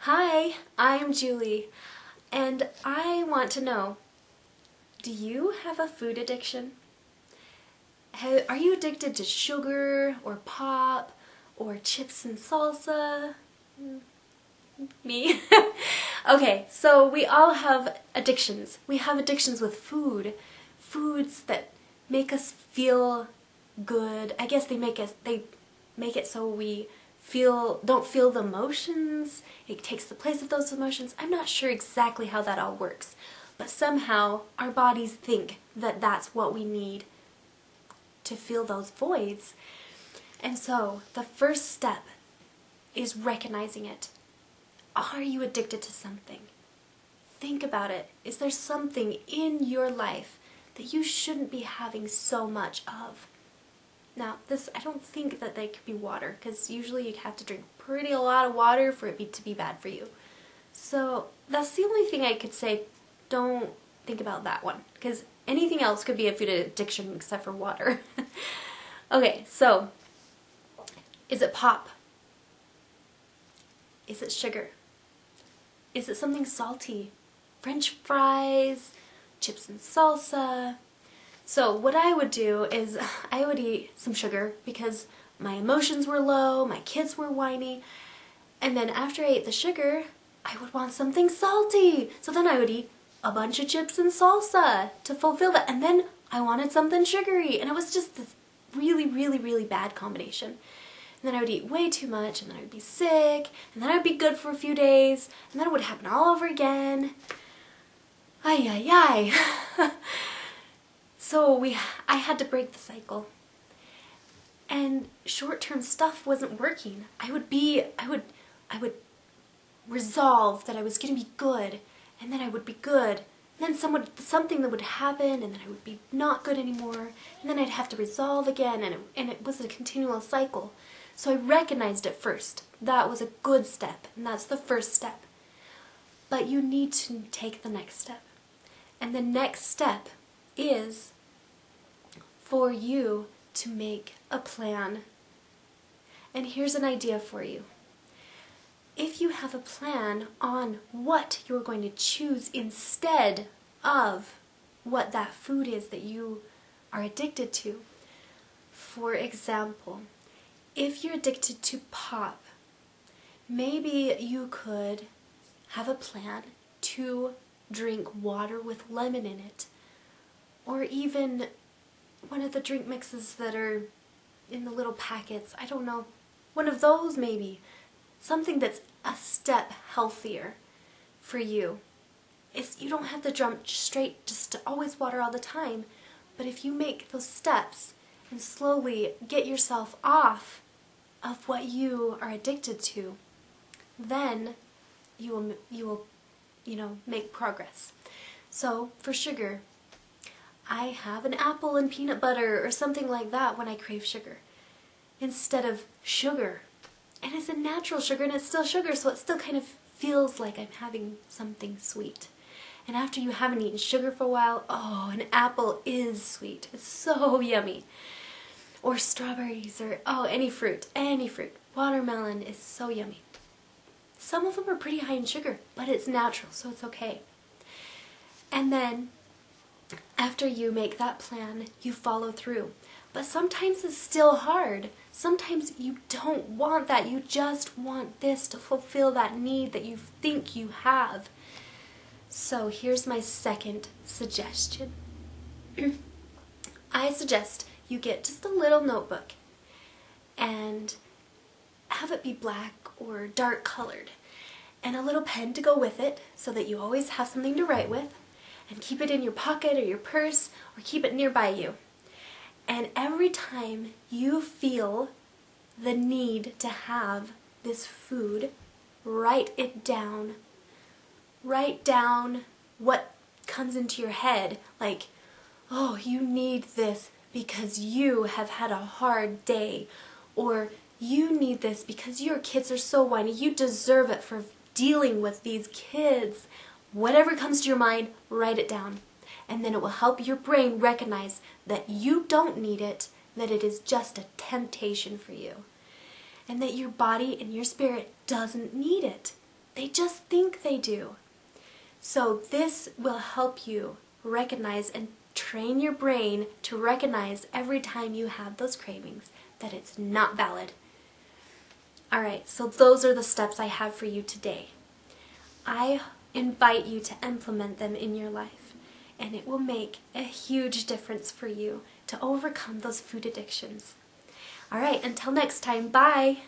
Hi, I'm Julie, and I want to know, do you have a food addiction? Are you addicted to sugar or pop or chips and salsa? Me? Okay, so we all have addictions. We have addictions with food. Foods that make us feel good. I guess they make it so we don't feel the emotions. It takes the place of those emotions. I'm not sure exactly how that all works, but somehow our bodies think that that's what we need to fill those voids. And so the first step is recognizing it. Are you addicted to something? Think about it. Is there something in your life that you shouldn't be having so much of? Now, I don't think that they could be water, because usually you have to drink a lot of water for it to be bad for you. So that's the only thing I could say. Don't think about that one, because anything else could be a food addiction except for water. Okay, so is it pop? Is it sugar? Is it something salty? French fries, chips and salsa? So what I would do is I would eat some sugar because my emotions were low, my kids were whiny, and then after I ate the sugar, I would want something salty. So then I would eat a bunch of chips and salsa to fulfill that, and then I wanted something sugary, and it was just this really, really, really bad combination. And then I would eat way too much, and then I would be sick, and then I would be good for a few days, and then it would happen all over again. Ay, ay, ay. So I had to break the cycle. And short-term stuff wasn't working. I would resolve that I was going to be good, and then I would be good. And then something that would happen, and then I would be not good anymore, and then I'd have to resolve again, and it was a continual cycle. So I recognized it first. That was a good step, and that's the first step. But you need to take the next step. And the next step is for you to make a plan. And here's an idea for you. If you have a plan on what you're going to choose instead of what that food is that you are addicted to, for example, if you're addicted to pop, maybe you could have a plan to drink water with lemon in it, or even one of the drink mixes that are in the little packets. I don't know, one of those maybe. Something that's a step healthier for you. You don't have to jump straight just to always water all the time, but if you make those steps and slowly get yourself off of what you are addicted to, then you will make progress. So for sugar, I have an apple and peanut butter or something like that when I crave sugar, instead of sugar. And it's a natural sugar, and it's still sugar, so it still kind of feels like I'm having something sweet. And after you haven't eaten sugar for a while, oh, an apple is sweet. It's so yummy. Or strawberries, or any fruit, any fruit. Watermelon is so yummy. Some of them are pretty high in sugar, but it's natural, so it's okay. And then, after you make that plan, you follow through. But sometimes it's still hard. Sometimes you don't want that. You just want this to fulfill that need that you think you have. So here's my second suggestion. I suggest you get just a little notebook and have it be black or dark colored, and a little pen to go with it so that you always have something to write with, and keep it in your pocket or your purse, or keep it nearby you. And every time you feel the need to have this food, write it down. Write down what comes into your head, like, oh, you need this because you have had a hard day, or you need this because your kids are so whiny, you deserve it for dealing with these kids. Whatever comes to your mind, write it down. And then it will help your brain recognize that you don't need it, that it is just a temptation for you. And that your body and your spirit doesn't need it. They just think they do. So this will help you recognize and train your brain to recognize every time you have those cravings that it's not valid. Alright, so those are the steps I have for you today. I invite you to implement them in your life, and it will make a huge difference for you to overcome those food addictions. Alright, until next time, bye!